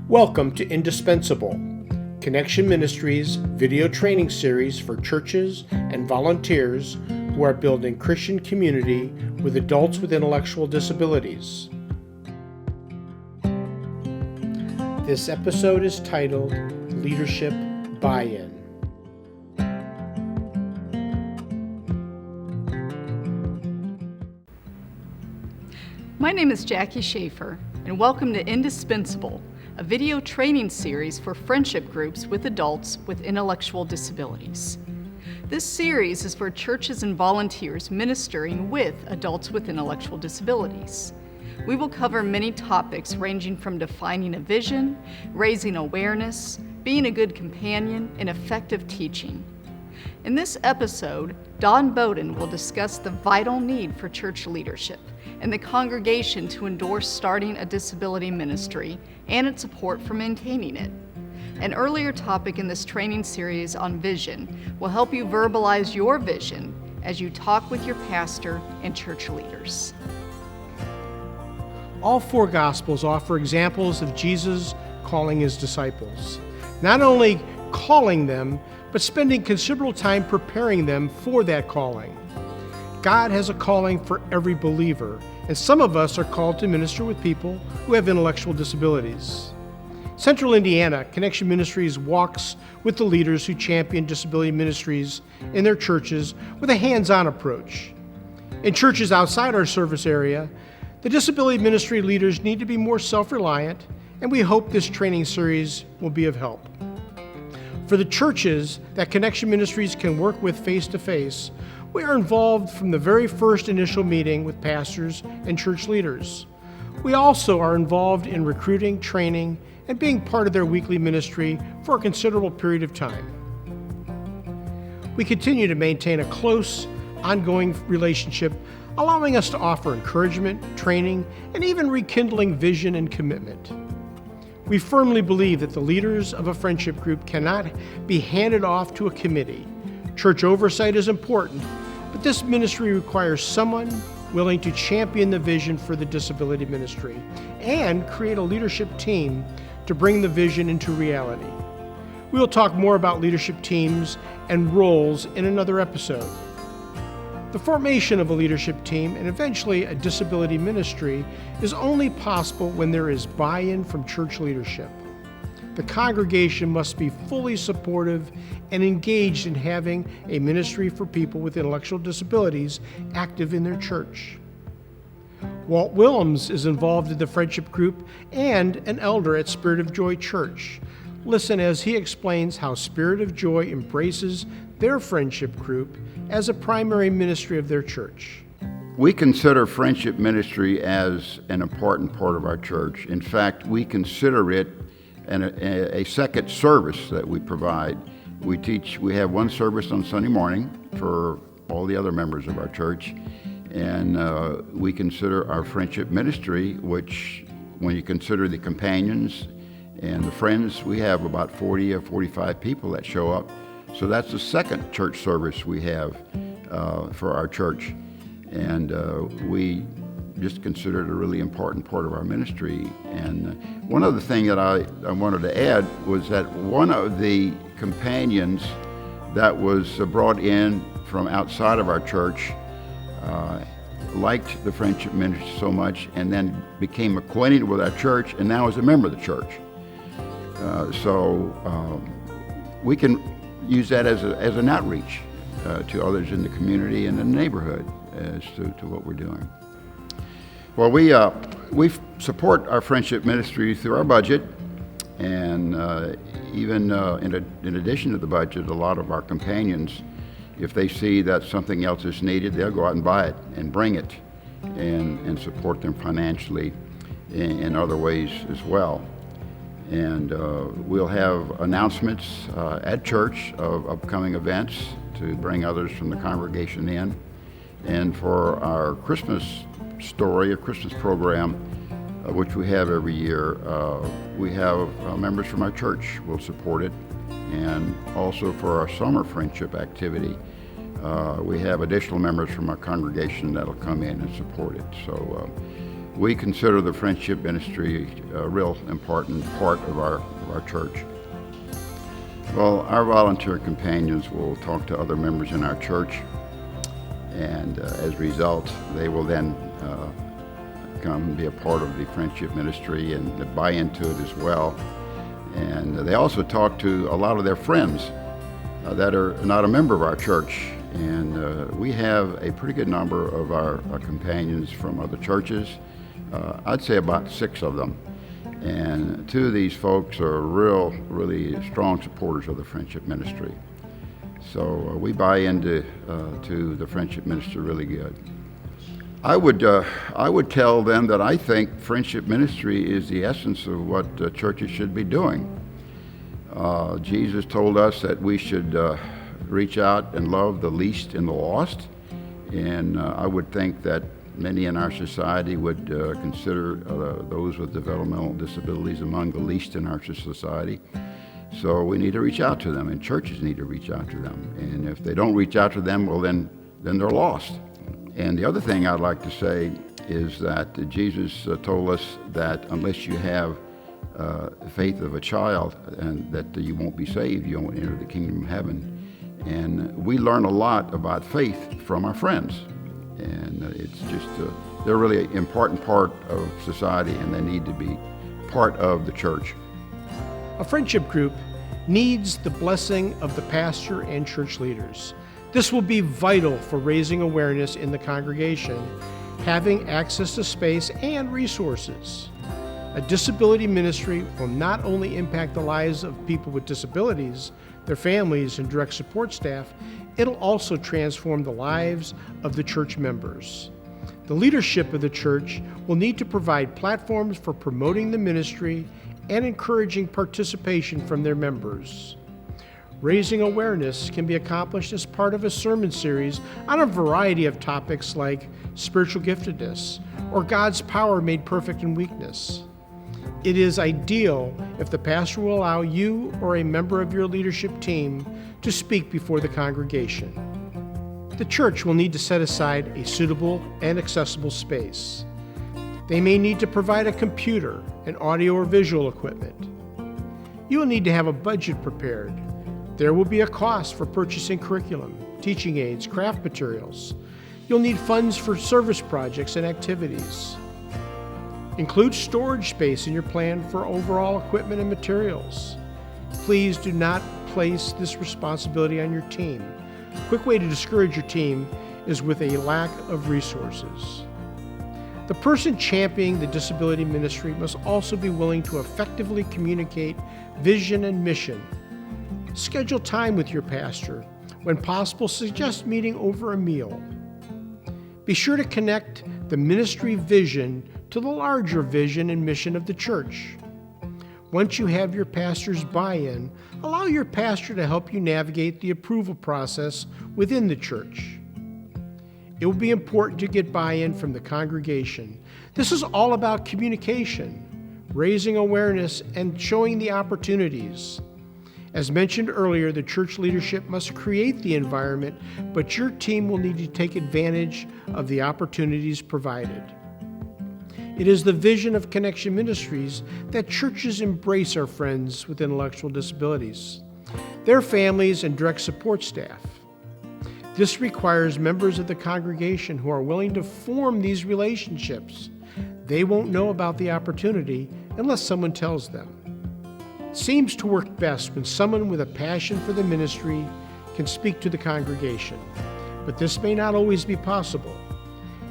Welcome to Indispensable, Connection Ministries' video training series for churches and volunteers who are building Christian community with adults with intellectual disabilities. This episode is titled Leadership Buy-In. My name is Jackie Schaefer, and welcome to Indispensable, a video training series for friendship groups with adults with intellectual disabilities. This series is for churches and volunteers ministering with adults with intellectual disabilities. We will cover many topics ranging from defining a vision, raising awareness, being a good companion, and effective teaching. In this episode, Don Bowden will discuss the vital need for church leadership and the congregation to endorse starting a disability ministry and its support for maintaining it. An earlier topic in this training series on vision will help you verbalize your vision as you talk with your pastor and church leaders. All four Gospels offer examples of Jesus calling his disciples, not only calling them, but spending considerable time preparing them for that calling. God has a calling for every believer, and some of us are called to minister with people who have intellectual disabilities. Central Indiana Connection Ministries walks with the leaders who champion disability ministries in their churches with a hands-on approach. In churches outside our service area, the disability ministry leaders need to be more self-reliant, and we hope this training series will be of help. For the churches that Connection Ministries can work with face-to-face, we are involved from the very first initial meeting with pastors and church leaders. We also are involved in recruiting, training, and being part of their weekly ministry for a considerable period of time. We continue to maintain a close, ongoing relationship, allowing us to offer encouragement, training, and even rekindling vision and commitment. We firmly believe that the leaders of a friendship group cannot be handed off to a committee. Church oversight is important, but this ministry requires someone willing to champion the vision for the disability ministry and create a leadership team to bring the vision into reality. We will talk more about leadership teams and roles in another episode. The formation of a leadership team and eventually a disability ministry is only possible when there is buy-in from church leadership. The congregation must be fully supportive and engaged in having a ministry for people with intellectual disabilities active in their church. Walt Willems is involved in the friendship group and an elder at Spirit of Joy Church. Listen as he explains how Spirit of Joy embraces their friendship group as a primary ministry of their church. We consider friendship ministry as an important part of our church. In fact, we consider it a second service that we provide. We have one service on Sunday morning for all the other members of our church, and we consider our friendship ministry, which when you consider the companions and the friends, we have about 40 or 45 people that show up. So that's the second church service we have for our church. And we just consider it a really important part of our ministry. And one other thing that I wanted to add was that one of the companions that was brought in from outside of our church liked the friendship ministry so much and then became acquainted with our church and now is a member of the church. So we can use that as an outreach to others in the community and in the neighborhood as to what we're doing. Well, we support our friendship ministry through our budget, and even in addition to the budget, a lot of our companions, if they see that something else is needed, they'll go out and buy it and bring it and support them financially in other ways as well. And we'll have announcements at church of upcoming events to bring others from the congregation in. And for our Christmas story, a Christmas program, which we have every year, we have members from our church will support it. And also for our summer friendship activity, we have additional members from our congregation that'll come in and support it. So we consider the friendship ministry a real important part of our church. Well, our volunteer companions will talk to other members in our church, and as a result, they will then come and be a part of the friendship ministry and buy into it as well. And they also talk to a lot of their friends that are not a member of our church. And we have a pretty good number of our companions from other churches. I'd say about 6 of them. And 2 of these folks are really strong supporters of the friendship ministry. So we buy into to the friendship ministry really good. I would tell them that I think friendship ministry is the essence of what churches should be doing. Jesus told us that we should reach out and love the least and the lost, and I would think that many in our society would consider those with developmental disabilities among the least in our society. So we need to reach out to them, and churches need to reach out to them. And if they don't reach out to them, well, then they're lost. And the other thing I'd like to say is that Jesus told us that unless you have faith of a child, and that you won't be saved, you won't enter the kingdom of heaven. And we learn a lot about faith from our friends. And it's just, they're really an important part of society, and they need to be part of the church. A friendship group needs the blessing of the pastor and church leaders. This will be vital for raising awareness in the congregation, having access to space and resources. A disability ministry will not only impact the lives of people with disabilities, their families, and direct support staff, it'll also transform the lives of the church members. The leadership of the church will need to provide platforms for promoting the ministry and encouraging participation from their members. Raising awareness can be accomplished as part of a sermon series on a variety of topics like spiritual giftedness or God's power made perfect in weakness. It is ideal if the pastor will allow you or a member of your leadership team to speak before the congregation. The church will need to set aside a suitable and accessible space. They may need to provide a computer and audio or visual equipment. You will need to have a budget prepared. There will be a cost for purchasing curriculum, teaching aids, craft materials. You'll need funds for service projects and activities. Include storage space in your plan for overall equipment and materials. Please do not place this responsibility on your team. A quick way to discourage your team is with a lack of resources. The person championing the disability ministry must also be willing to effectively communicate vision and mission. Schedule time with your pastor. When possible, suggest meeting over a meal. Be sure to connect the ministry vision to the larger vision and mission of the church. Once you have your pastor's buy-in, allow your pastor to help you navigate the approval process within the church. It will be important to get buy-in from the congregation. This is all about communication, raising awareness, and showing the opportunities. As mentioned earlier, the church leadership must create the environment, but your team will need to take advantage of the opportunities provided. It is the vision of Connection Ministries that churches embrace our friends with intellectual disabilities, their families, and direct support staff. This requires members of the congregation who are willing to form these relationships. They won't know about the opportunity unless someone tells them. It seems to work best when someone with a passion for the ministry can speak to the congregation, but this may not always be possible.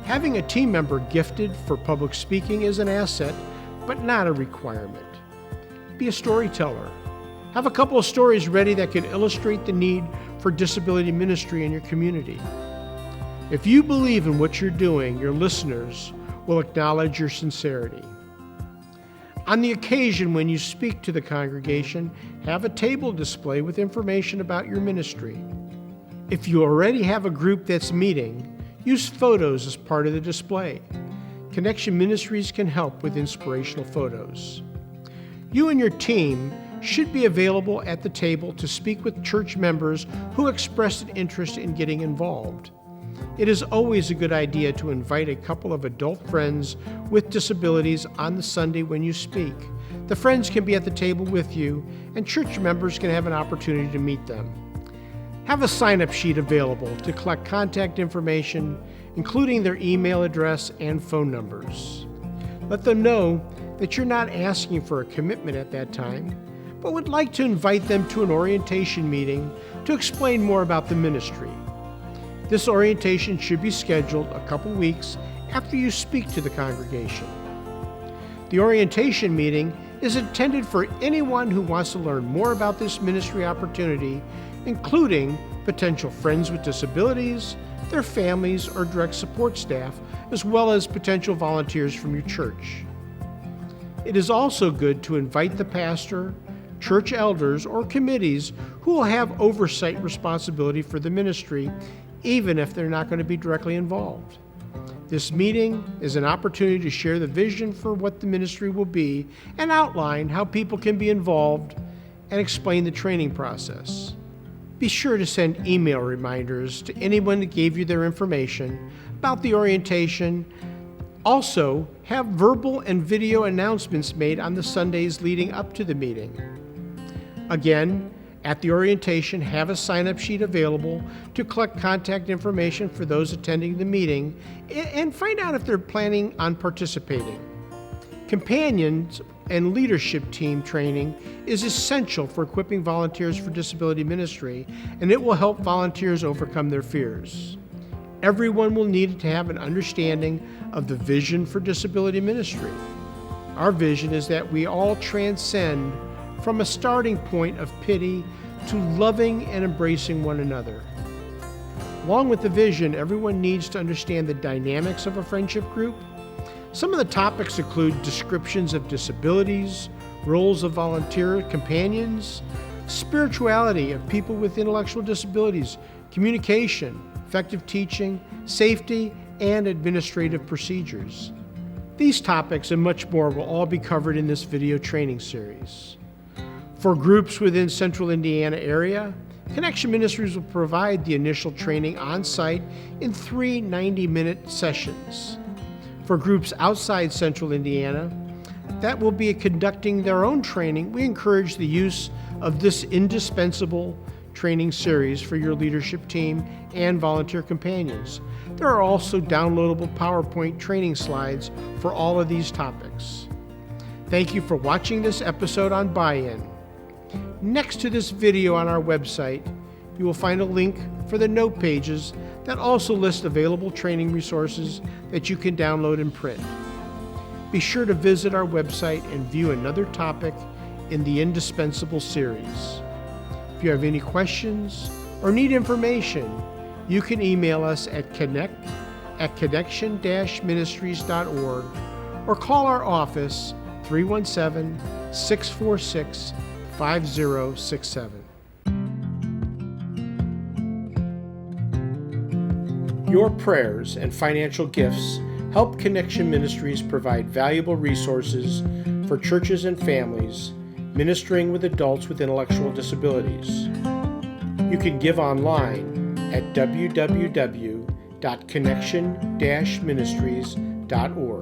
Having a team member gifted for public speaking is an asset, but not a requirement. Be a storyteller. Have a couple of stories ready that can illustrate the need for disability ministry in your community. If you believe in what you're doing, your listeners will acknowledge your sincerity. On the occasion when you speak to the congregation, have a table display with information about your ministry. If you already have a group that's meeting, use photos as part of the display. Connection Ministries can help with inspirational photos. You and your team should be available at the table to speak with church members who expressed an interest in getting involved. it is always a good idea to invite a couple of adult friends with disabilities on the Sunday when you speak. The friends can be at the table with you, and church members can have an opportunity to meet them. Have a sign-up sheet available to collect contact information, including their email address and phone numbers. Let them know that you're not asking for a commitment at that time, but would like to invite them to an orientation meeting to explain more about the ministry. This orientation should be scheduled a couple weeks after you speak to the congregation. The orientation meeting is intended for anyone who wants to learn more about this ministry opportunity, including potential friends with disabilities, their families, or direct support staff, as well as potential volunteers from your church. It is also good to invite the pastor, church elders, or committees who will have oversight responsibility for the ministry, even if they're not going to be directly involved. This meeting is an opportunity to share the vision for what the ministry will be and outline how people can be involved and explain the training process. Be sure to send email reminders to anyone that gave you their information about the orientation. Also, have verbal and video announcements made on the Sundays leading up to the meeting. Again, at the orientation, have a sign-up sheet available to collect contact information for those attending the meeting and find out if they're planning on participating. Companions and leadership team training is essential for equipping volunteers for disability ministry, and it will help volunteers overcome their fears. Everyone will need to have an understanding of the vision for disability ministry. Our vision is that we all transcend from a starting point of pity to loving and embracing one another. Along with the vision, everyone needs to understand the dynamics of a friendship group. Some of the topics include descriptions of disabilities, roles of volunteer companions, spirituality of people with intellectual disabilities, communication, effective teaching, safety, and administrative procedures. These topics and much more will all be covered in this video training series. For groups within Central Indiana area, Connection Ministries will provide the initial training on site in 3 90-minute sessions. For groups outside Central Indiana that will be conducting their own training, we encourage the use of this indispensable training series for your leadership team and volunteer companions. There are also downloadable PowerPoint training slides for all of these topics. Thank you for watching this episode on Buy-In. Next to this video on our website, you will find a link for the note pages that also list available training resources that you can download and print. Be sure to visit our website and view another topic in the Indispensable series. If you have any questions or need information, you can email us at connect@connection-ministries.org or call our office 317-646-5067. Your prayers and financial gifts help Connection Ministries provide valuable resources for churches and families ministering with adults with intellectual disabilities. You can give online at www.connection-ministries.org.